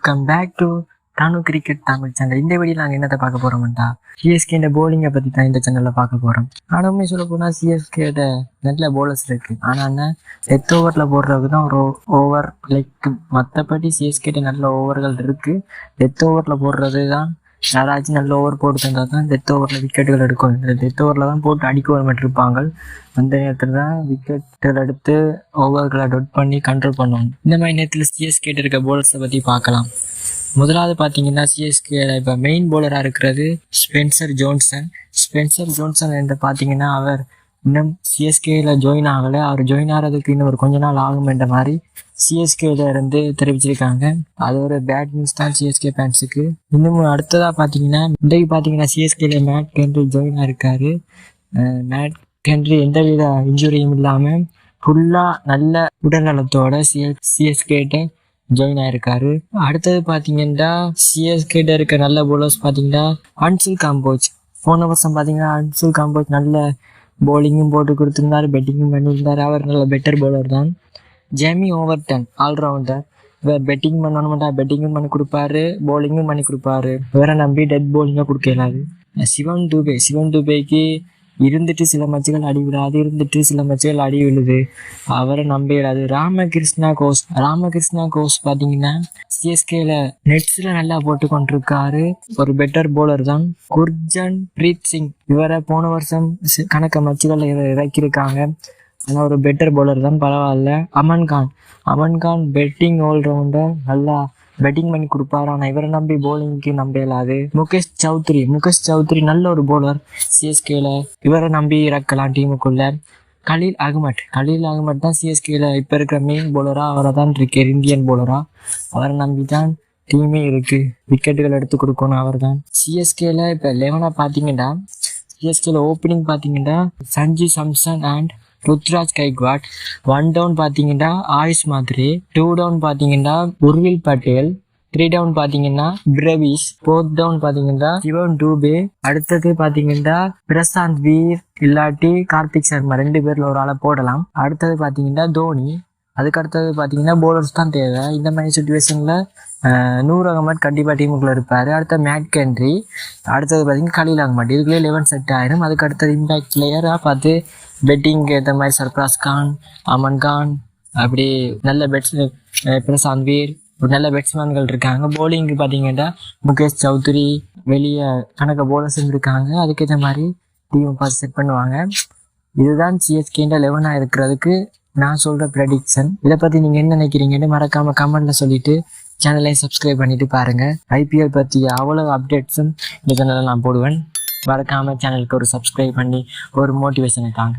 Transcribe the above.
Welcome back to Thanu cricket Tamil channel. இந்த video நாங்கள் என்னத்தை பார்க்க போகிறோம்டா, சிஎஸ்கே இந்த போலிங்கை பற்றி தான் இந்த சேனலில் பார்க்க போகிறோம். ஆனால் சொல்ல போனால் சிஎஸ்கேட நல்ல போலர்ஸ் இருக்குது. ஆனால் என்ன டெத் ஓவரில் போடுறதுக்கு தான் ஒரு ஓவர் லைக், மற்றபடி சிஎஸ்கேட்ட நல்ல ஓவர்கள் இருக்குது. டெத் ஓவரில் போடுறது தான் யாராச்சும் நல்ல ஓவர் போட்டு தந்தால் தான் டெத் ஓவரில் விக்கெட்டுகள் எடுக்கும். இந்த டெத் ஓவரில் தான் போட்டு அடிக்க வரமாட்டிருப்பாங்க. அந்த நேரத்தில் தான் விக்கெட்டுகள் எடுத்து ஓவர்களை டொட் பண்ணி கண்ட்ரோல் பண்ணுவாங்க. இந்த மாதிரி நேரத்தில் சிஎஸ்கேட்ட இருக்க போலர்ஸை பற்றி பார்க்கலாம். முதலாவது பார்த்தீங்கன்னா சிஎஸ்கே இப்போ மெயின் போலராக இருக்கிறது ஸ்பென்சர் ஜோன்சன் என்று பார்த்தீங்கன்னா அவர் இன்னும் சிஎஸ்கேல ஜாயின் ஆகலை. அவர் ஜாயின் ஆகிறதுக்கு இன்னும் ஒரு கொஞ்ச நாள் ஆகும் என்ற மாதிரி சிஎஸ்கேல இருந்து தெரிவிச்சிருக்காங்க. அது ஒரு பேட் நியூஸ் தான் சிஎஸ்கே ஃபேன்ஸுக்கு. இன்னும் அடுத்ததாக பார்த்தீங்கன்னா இன்றைக்கு பார்த்தீங்கன்னா சிஎஸ்கேல மேட் கென்ட்ரி ஜாயின் ஆயிருக்காரு. மேட் கென்ட்ரி எந்தவித இன்ஜுரியும் இல்லாமல் ஃபுல்லாக நல்ல உடல்நலத்தோட சிஎஸ்கேட்ட ஜாயின் ஆயிருக்காரு. அடுத்தது பார்த்தீங்கன்னா சிஎஸ்கேட்ட இருக்க நல்ல போலர்ஸ் பார்த்தீங்கன்னா அன்சுல் காம்போஜ். போன வருஷம் பார்த்தீங்கன்னா அன்சுல் காம்போஜ் நல்ல போலிங்கும் போட்டு கொடுத்துருந்தாரு, பெட்டிங்கும் பண்ணியிருந்தார். அவர் நல்ல பெட்டர் போலர் தான். Jamie Overton allrounder. இவர் பெட்டிங் பண்ணணும்டா, பெட்டிங்கும் பண்ணி கொடுப்பாரு, போலிங்கும் பண்ணி கொடுப்பாரு. இவரை நம்பி டெட் போலிங்காக கொடுக்கலாது. சிவன் துபேக்கு இருந்துட்டு சில மச்சுகள் அடி விடாது, இருந்துட்டு சில மச்சுகள் அடி விழுது. அவரை நம்பிடாது. ராமகிருஷ்ணா கோஸ் பார்த்தீங்கன்னா சிஎஸ்கேல நெட்ஸில் நல்லா போட்டு கொண்டிருக்காரு. ஒரு பெட்டர் போலர் தான். குர்ஜன் பிரீத் சிங், இவரை போன வருஷம் கணக்க மச்சுகள் இறக்கியிருக்காங்க. ஆனால் ஒரு பெட்டர் போலர் தான், பரவாயில்ல. அமன்கான் பெட்டிங் ஆல்ரவுண்டர், நல்லா பெட்டிங் பண்ணி கொடுப்பாரு. ஆனால் இவரை நம்பி போலிங்க்கு நம்பலாது. முகேஷ் சௌத்ரி நல்ல ஒரு போலர் சிஎஸ்கேல, இவரை நம்பி இறக்கலாம் டீமுக்குள்ள. கலீல் அகமட் தான் சிஎஸ்கேல இப்போ இருக்கிற மெயின் போலரா, அவரை தான் இருக்கார், இந்தியன் போலரா. அவரை நம்பி தான் டீமே இருக்கு, விக்கெட்டுகள் எடுத்து கொடுக்கணும் அவர் தான். சிஎஸ்கேல இப்போ 11 பார்த்தீங்கன்னா சிஎஸ்கேல ஓப்பனிங் பார்த்தீங்கன்னா சஞ்சு சாம்சன் அண்ட் ருத்ராஜ் கைக்வாட். 1 டவுன் பார்த்தீங்கன்னா ஆயுஷ் மாத்ரே. 2 டவுன் பார்த்தீங்கன்னா உர்வில் பட்டேல். 3 டவுன் பார்த்தீங்கன்னா பிரவிஷ். 4th டவுன் பார்த்தீங்கன்னா சிவன் டூபே. அடுத்தது பார்த்தீங்கன்னா பிரசாந்த் வீர் இல்லாட்டி கார்த்திக் சர்மா, 2 பேர்ல ஒரு ஆளை போடலாம். அடுத்தது பார்த்தீங்கன்னா தோனி. அதுக்கு அடுத்தது பார்த்தீங்கன்னா போலர்ஸ் தான் தேவை. இந்த மாதிரி சுச்சுவேஷன்ல நூர் அகமட் கண்டிப்பாக டீமுக்குள்ள இருப்பார். அடுத்த மேட் கென்ட்ரி. அடுத்தது பார்த்தீங்கன்னா கலீல் அகமட். இதுக்குள்ளே 11 செட் ஆயிரும். அதுக்கு அடுத்தது இம்பாக்ட் பிளேயராக பார்த்து பெட்டிங்க்கு ஏற்ற மாதிரி சர்ப்ராஸ் கான், அமன் கான், அப்படி நல்ல பிரசாந்த் வீர், ஒரு நல்ல பேட்ஸ்மேன்கள் இருக்காங்க. போலிங்கு பார்த்தீங்கன்னா முகேஷ் சௌத்ரி, வெளியே கணக்க போலர்ஸ் இருக்காங்க. அதுக்கேற்ற மாதிரி டீமை பார்த்து செட் பண்ணுவாங்க. இதுதான் சிஎஸ்கேண்ட 11 இருக்கிறதுக்கு நான் சொல்கிற ப்ரெடிக்ஷன். இதை பற்றி நீங்கள் என்ன நினைக்கிறீங்கன்னு மறக்காமல் கமெண்ட்டில் சொல்லிவிட்டு சேனலையும் சப்ஸ்கிரைப் பண்ணிவிட்டு பாருங்கள். ஐபிஎல் பற்றிய அவ்வளோ அப்டேட்ஸும் இந்த சேனலில் நான் போடுவேன். மறக்காமல் சேனலுக்கு ஒரு சப்ஸ்கிரைப் பண்ணி ஒரு மோட்டிவேஷனை தாங்க.